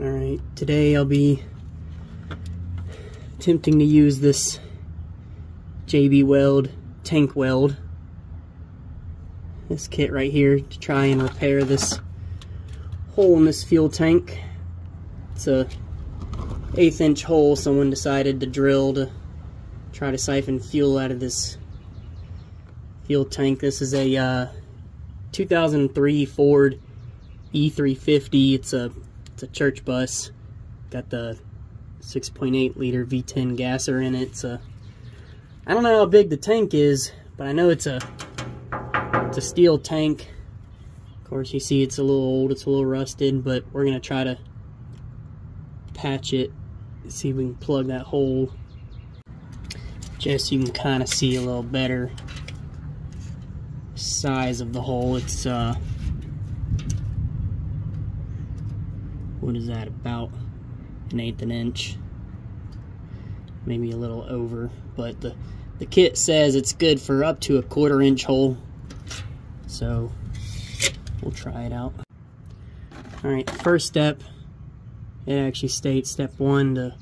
Alright, today I'll be attempting to use this JB Weld Tank Weld, this kit right here, to try and repair this hole in this fuel tank. It's a 1/8 inch hole someone decided to drill to try to siphon fuel out of this fuel tank. This is a 2003 Ford E350. It's a church bus. Got the 6.8 liter V10 gasser in it. I don't know how big the tank is, but I know it's a steel tank. Of course, you see it's a little old, it's a little rusted, but we're gonna try to patch it, see if we can plug that hole, just so you can kind of see a little better size of the hole. It's what is that, about 1/8 inch, maybe a little over, but the kit says it's good for up to a 1/4 inch hole, so we'll try it out. Alright, first step, it actually states step 1 to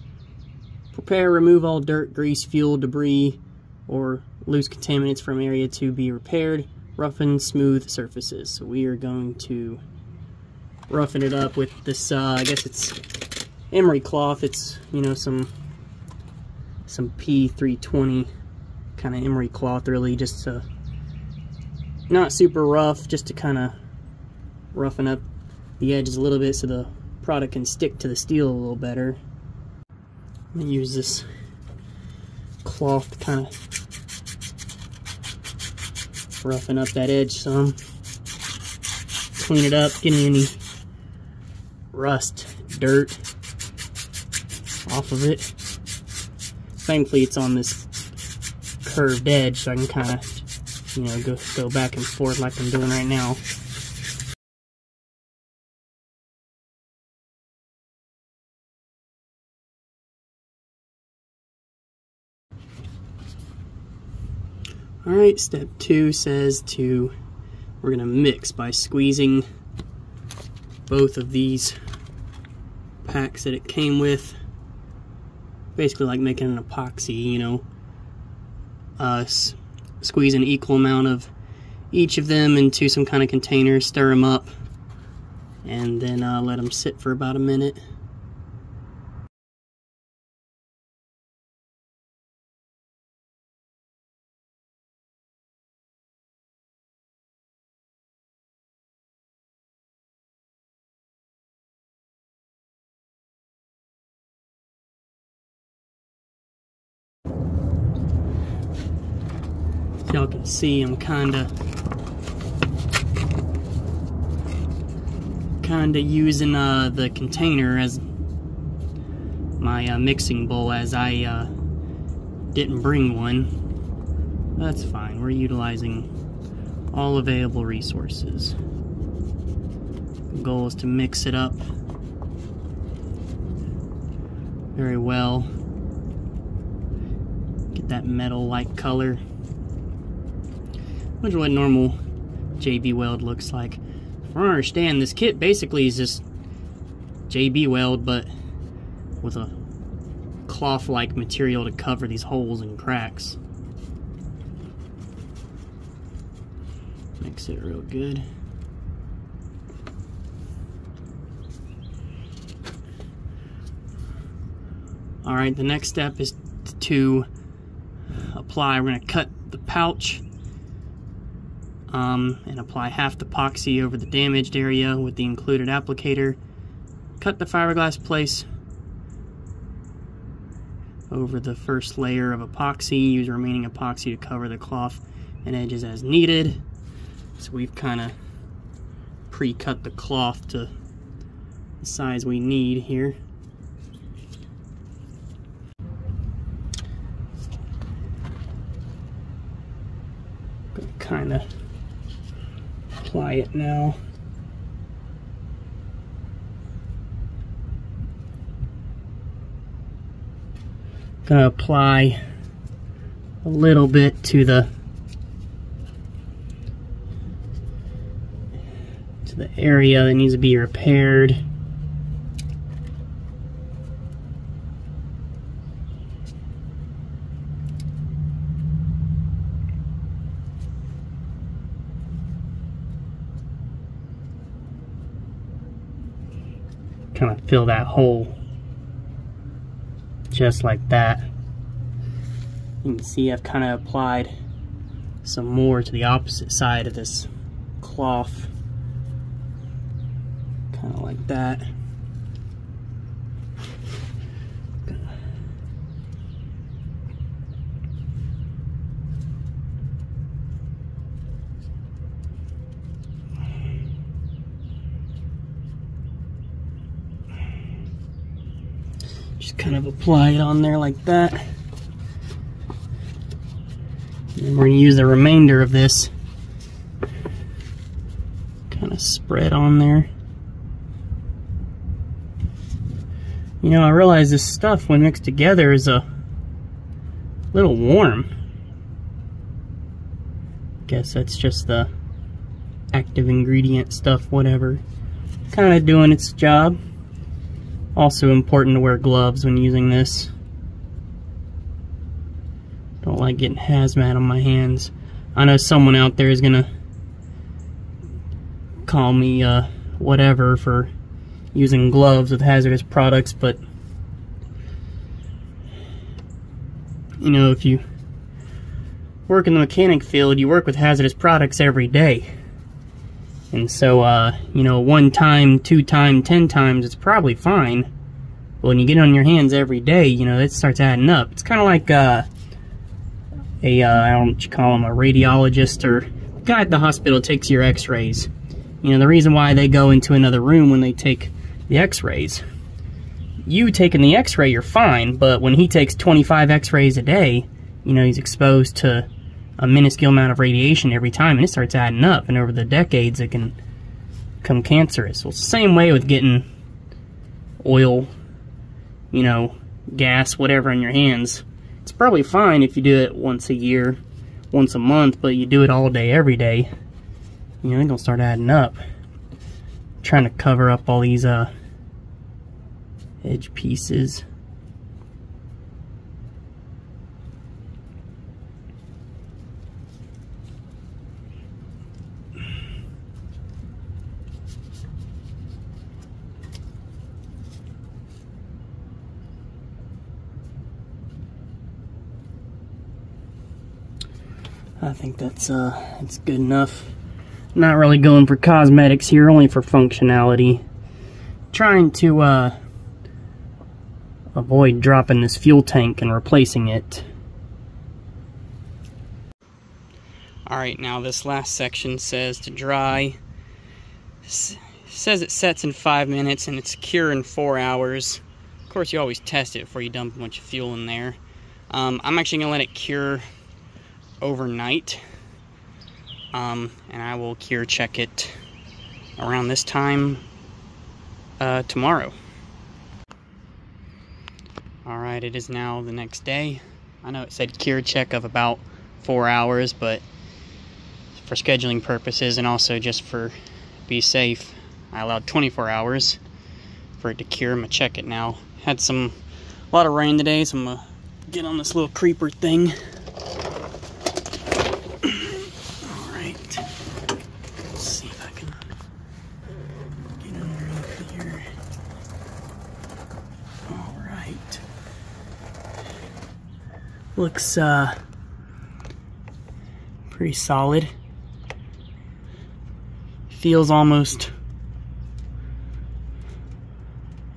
prepare, remove all dirt, grease, fuel, debris, or loose contaminants from area to be repaired, roughen smooth surfaces. So we are going to roughen it up with this, I guess it's emery cloth. It's, you know, some P320 kind of emery cloth, really, just to, not super rough, just to kind of roughen up the edges a little bit so the product can stick to the steel a little better. I'm going to use this cloth to kind of roughen up that edge some, clean it up, getting any rust, dirt off of it. Thankfully it's on this curved edge, so I can kind of, you know, go back and forth like I'm doing right now. Alright, step 2 says we're going to mix by squeezing both of these packs that it came with. Basically like making an epoxy, you know. Squeeze an equal amount of each of them into some kind of container, stir them up, and then let them sit for about a minute. Y'all can see I'm kinda using the container as my mixing bowl, as I didn't bring one. That's fine, we're utilizing all available resources. The goal is to mix it up very well, get that metal-like color, which is what normal JB Weld looks like. From what I understand, this kit basically is just JB Weld, but with a cloth-like material to cover these holes and cracks. Mix it real good. Alright, the next step is to apply. We're going to cut the pouch and apply half the epoxy over the damaged area with the included applicator. Cut the fiberglass place over the first layer of epoxy. Use remaining epoxy to cover the cloth and edges as needed. So we've kind of pre-cut the cloth to the size we need here. Kind of apply it now. Gonna apply a little bit to the area that needs to be repaired. kind of fill that hole just like that. You can see I've kind of applied some more to the opposite side of this cloth, kind of like that. Just kind of apply it on there like that. And we're going to use the remainder of this, kind of spread on there. You know, I realize this stuff when mixed together is a little warm. Guess that's just the active ingredient stuff, whatever. Kind of doing its job. Also important to wear gloves when using this. Don't like getting hazmat on my hands. I know someone out there is gonna call me whatever for using gloves with hazardous products, but you know, if you work in the mechanic field, you work with hazardous products every day. And so, you know, 1 time, 2 times, 10 times, it's probably fine. But when you get it on your hands every day, you know, it starts adding up. It's kind of like I don't know what you call them, a radiologist or the guy at the hospital takes your x-rays. You know, the reason why they go into another room when they take the x-rays. You taking the x-ray, you're fine, but when he takes 25 x-rays a day, you know, he's exposed to a minuscule amount of radiation every time, and it starts adding up, and over the decades it can become cancerous. Well, it's the same way with getting oil, you know, gas, whatever on your hands. It's probably fine if you do it once a year, once a month, but you do it all day, every day, you know, it's gonna start adding up. I'm trying to cover up all these edge pieces. I think that's it's good enough. Not really going for cosmetics here, only for functionality. Trying to avoid dropping this fuel tank and replacing it. Alright, now this last section says to dry. Says it sets in 5 minutes and it's cure in 4 hours. Of course, you always test it before you dump a bunch of fuel in there. I'm actually going to let it cure overnight, and I will cure check it around this time tomorrow. Alright, it is now the next day. I know it said cure check of about 4 hours, but for scheduling purposes and also just for be safe, I allowed 24 hours for it to cure. I'm gonna check it now. Had a lot of rain today, so I'm gonna get on this little creeper thing. Looks pretty solid. Feels almost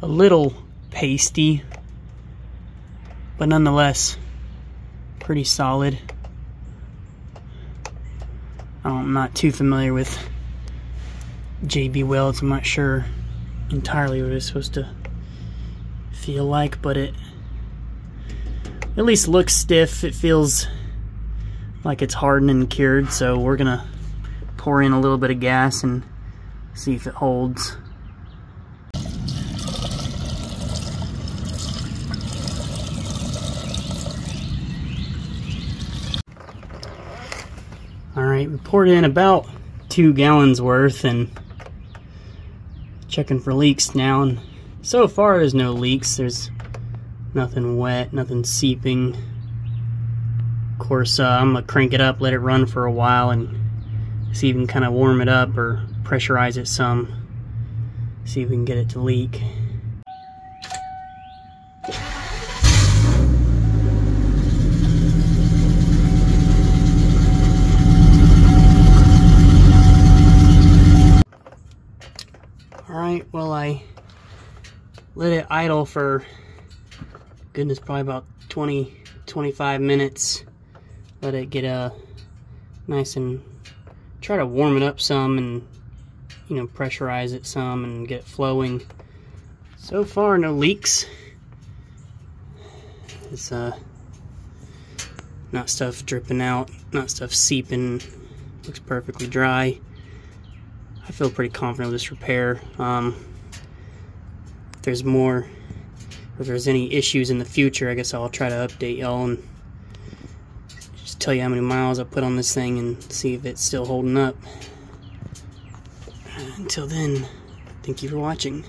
a little pasty, but nonetheless pretty solid. I'm not too familiar with JB Weld, so I'm not sure entirely what it's supposed to feel like, but it at least looks stiff. It feels like it's hardened and cured, so we're gonna pour in a little bit of gas and see if it holds. Alright, we poured in about 2 gallons worth and checking for leaks now, and so far there's no leaks. There's nothing wet, nothing seeping. Of course, I'm gonna crank it up, let it run for a while, and see if we can kind of warm it up or pressurize it some. See if we can get it to leak. while I let it idle for, goodness, probably about 20-25 minutes. Let it get nice and try to warm it up some, and you know, pressurize it some and get it flowing. So far, no leaks. It's not stuff dripping out, not stuff seeping. Looks perfectly dry. I feel pretty confident with this repair. If there's any issues in the future, I guess I'll try to update y'all and just tell you how many miles I put on this thing and see if it's still holding up. Until then, thank you for watching.